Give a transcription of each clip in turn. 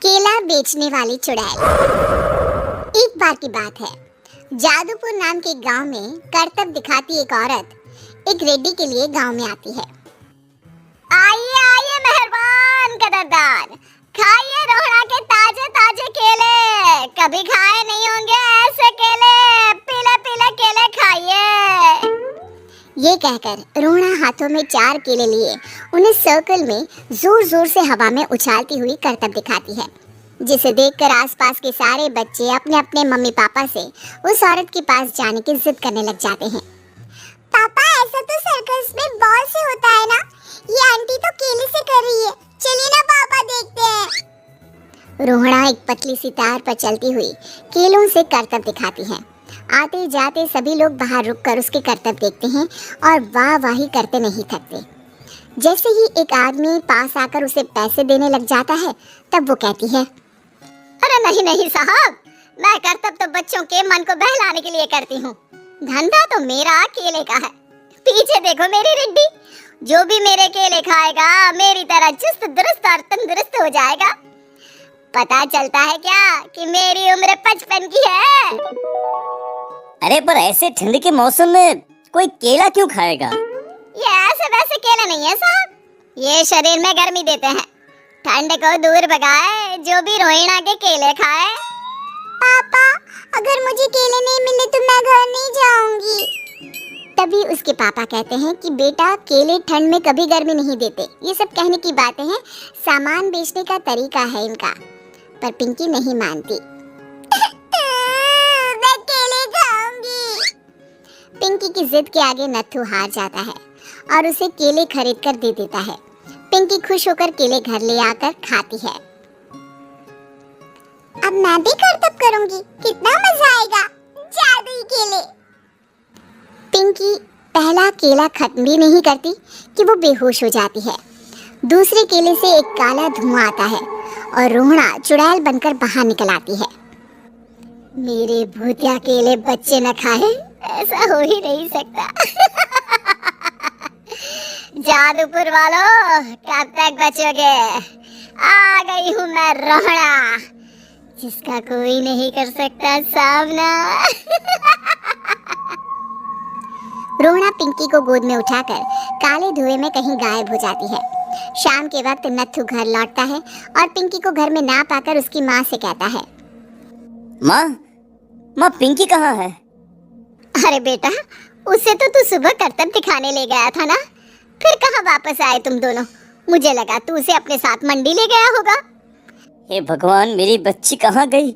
केला बेचने वाली चुड़ैल। एक बार की बात है, जादूपुर नाम के गांव में करतब दिखाती एक औरत एक रेड्डी के लिए गांव में आती है। आइए आइए मेहरबान कदरदान, खाइए रोहड़ा के ताजे ताजे केले, कभी खाए नहीं होंगे ऐसे केले, पीले पीले केले खाइए। ये कहकर रोहड़ा हाथों में 4 केले लिए उन्हें सर्कल में जोर जोर से हवा में उछालती हुई करतब दिखाती है, जिसे देखकर आसपास के सारे बच्चे अपने अपने मम्मी पापा से उस औरत के पास जाने की जिद करने लग जाते हैं। पापा ऐसा तो सर्कस में बॉल से होता है ना, ये आंटी तो केले से कर रही है, चलिए ना पापा देखते हैं। रोहड़ा एक पतली सी तार पर चलती हुई केलों से करतब दिखाती है। आते जाते सभी लोग बाहर रुककर उसके करतब देखते हैं और वाह वाही करते नहीं थकते। जैसे ही एक आदमी पास आकर उसे पैसे देने लग जाता है, तब वो कहती है, अरे नहीं नहीं साहब, मैं करतब तो बच्चों के मन को बहलाने के लिए करती हूँ, धंधा तो मेरा केले का है। पीछे देखो मेरी रिड्डी, जो भी मेरे केले खाएगा मेरी तरह चुस्त दुरुस्त और तंदुरुस्त हो जाएगा। पता चलता है क्या कि मेरी उम्र 55 की है। अरे पर ऐसे ठंड के मौसम में कोई केला क्यों खाएगा? ये ऐसे वैसे केले नहीं है साहब, ये शरीर में गर्मी देते हैं, ठंड को दूर भगाए, जो भी रोहिणा के केले खाए। पापा अगर मुझे केले नहीं मिले तो मैं घर नहीं जाऊंगी। तभी उसके पापा कहते हैं कि बेटा केले ठंड में कभी गर्मी नहीं देते, ये सब कहने की बातें हैं, सामान बेचने का तरीका है इनका। पर पिंकी नहीं मानती। मैं केले खाऊंगी। पिंकी की जिद के आगे नत्थू हार जाता है और उसे केले खरीद कर दे देता है। पिंकी खुश होकर केले घर ले आकर खाती है। अब मैं भी करतब करूंगी, कितना मजा आएगा, जादुई केले। पिंकी पहला केला खत्म भी नहीं करती कि वो बेहोश हो जाती है। दूसरे केले से एक काला धुआं आता है और रोहड़ा चुड़ैल बनकर बाहर निकल आती है। मेरे भूतिया केले बच्चे न खाए, ऐसा हो ही नहीं सकता। जादूपुर वालों, कब तक बचोगे? आ गई हूँ मैं रोहड़ा, जिसका कोई नहीं कर सकता सामना। रोहड़ा पिंकी को गोद में उठाकर काले धुएं में कहीं गायब हो जाती है। शाम के वक्त नत्थू घर लौटता है और पिंकी को घर में ना पाकर उसकी माँ से कहता है, माँ पिंकी कहाँ है? अरे बेटा, उसे तो तू सुबह करतब दिखाने ले गया था ना, फिर कहाँ वापस आए तुम दोनों? मुझे लगा तू उसे अपने साथ मंडी ले गया होगा। हे भगवान, मेरी बच्ची कहाँ गई?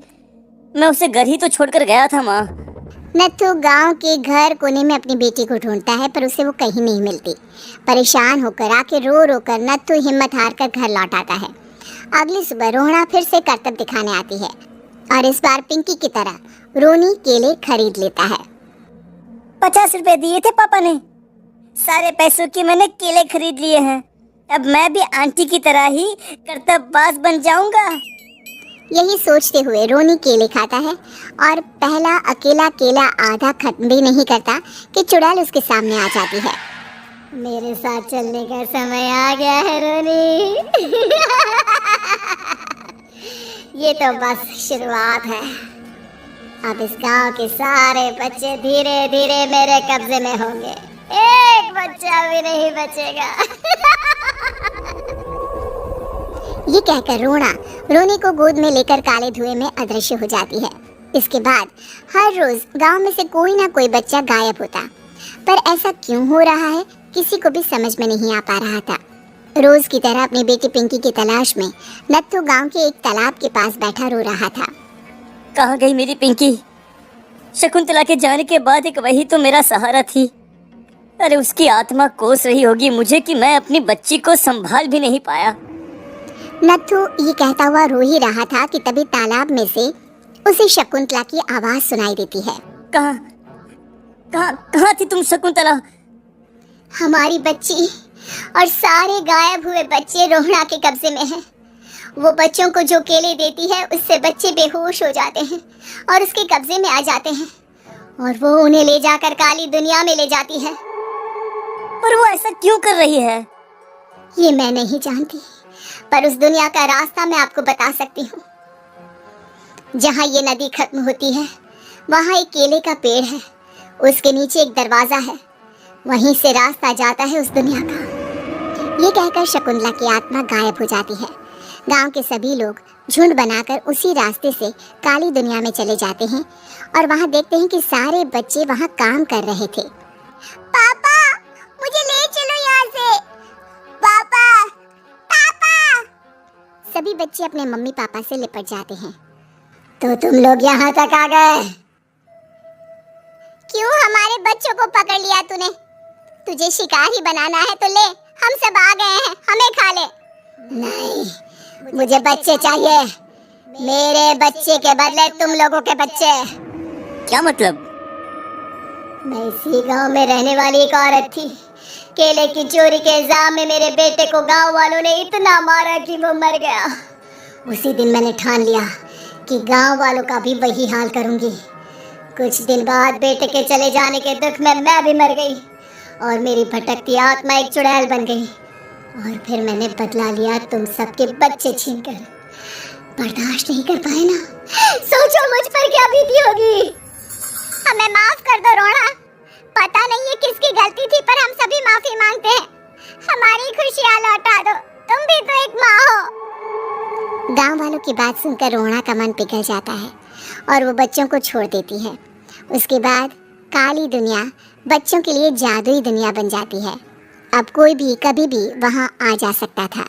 मैं उसे घर ही तो छोड़कर गया था माँ। नत्थू गांव के घर कोने में अपनी बेटी को ढूंढता है, पर उसे वो कहीं नहीं मिलती। परेशान होकर आके रो रो कर नत्थू हिम्मत हार कर घर लौट आता है। अगली सुबह रोहड़ा फिर से करतब दिखाने आती है और इस बार पिंकी की तरह रोनी केले खरीद लेता है। 50 रुपए दिए थे पापा ने, सारे पैसों के मैंने केले खरीद लिए हैं। अब मैं भी आंटी की तरह ही करतबबाज बन जाऊंगा। यही सोचते हुए रोनी केले खाता है और पहला अकेला केला आधा खत्म भी नहीं करता कि चुड़ैल उसके सामने आ जाती है। मेरे साथ चलने का समय आ गया है रोनी। ये तो बस शुरुआत है, अब इस गांव के सारे बच्चे धीरे धीरे मेरे कब्जे में होंगे, एक बच्चा भी नहीं बचेगा। ये कहकर रोनी को गोद में लेकर काले धुएं में अदृश्य हो जाती है। इसके बाद हर रोज गांव में से कोई ना कोई बच्चा गायब होता, पर ऐसा क्यों हो रहा है किसी को भी समझ में नहीं आ पा रहा था। रोज की तरह अपनी बेटी पिंकी की तलाश में नत्थू गांव के एक तालाब के पास बैठा रो रहा था। कहाँ गई मेरी पिंकी? शकुंतला के जाने के बाद एक वही तो मेरा सहारा थी। अरे उसकी आत्मा कोस रही होगी मुझे कि मैं अपनी बच्ची को संभाल भी नहीं पाया। नत्थू ये कहता हुआ रो ही रहा था कि तभी तालाब में से उसे शकुंतला की आवाज सुनाई देती है। कहाँ थी तुम शकुंतला? हमारी बच्ची और सारे गायब हुए बच्चे रोहड़ा के कब्जे में हैं। वो बच्चों को जो केले देती है उससे बच्चे बेहोश हो जाते हैं और उसके कब्जे में आ जाते हैं और वो उन्हें ले जाकर काली दुनिया में ले जाती है। पर वो ऐसा क्यों कर रही है? ये मैं नहीं जानती, पर उस दुनिया का रास्ता मैं आपको बता सकती हूँ। जहाँ ये नदी खत्म होती है वहाँ एक केले का पेड़ है, उसके नीचे एक दरवाजा है, वहीं से रास्ता जाता है उस दुनिया का। ये कहकर शकुंतला की आत्मा गायब हो जाती है। गांव के सभी लोग झुंड बनाकर उसी रास्ते से काली दुनिया में चले जाते हैं और वहाँ देखते हैं कि सारे बच्चे वहाँ काम कर रहे थे। पापा, मुझे ले चलो यहाँ से। पापा, पापा। सभी बच्चे अपने मम्मी पापा से लिपट जाते हैं। तो तुम लोग यहाँ तक आ गए? क्यों हमारे बच्चों को पकड़ लिया तूने? तुझे शिकारी बनाना है तो ले, हम सब आ गए हैं, हमें खा ले। नहीं, मुझे बच्चे चाहिए, मेरे बच्चे के बदले तुम लोगों के बच्चे। क्या मतलब? मैं इसी गांव में रहने वाली एक औरत थी। केले की चोरी के इल्जाम में मेरे बेटे को गांव वालों ने इतना मारा कि वो मर गया। उसी दिन मैंने ठान लिया कि गांव वालों का भी वही हाल करूंगी। कुछ दिन बाद बेटे के चले जाने के दुख में मैं भी मर गई और मेरी भटकती आत्मा एक चुड़ैल बन गई। और फिर मैंने बदला लिया तुम सबके बच्चे छीनकर। बर्दाश्त नहीं कर पाए ना? सोचो मुझ पर क्या बीती होगी। हमें माफ कर दो रोना। पता नहीं है किसकी गलती थी, पर हम सभी माफी मांगते हैं। हमारी खुशियाँ लौटा दो, तुम भी तो एक माँ हो। गांव वालों की बात सुनकर रोना का मन पिघल जाता है और वो बच्चों को छोड़ देती है। उसके बाद काली दुनिया बच्चों के लिए जादुई दुनिया बन जाती है। अब कोई भी कभी भी वहां आ जा सकता था।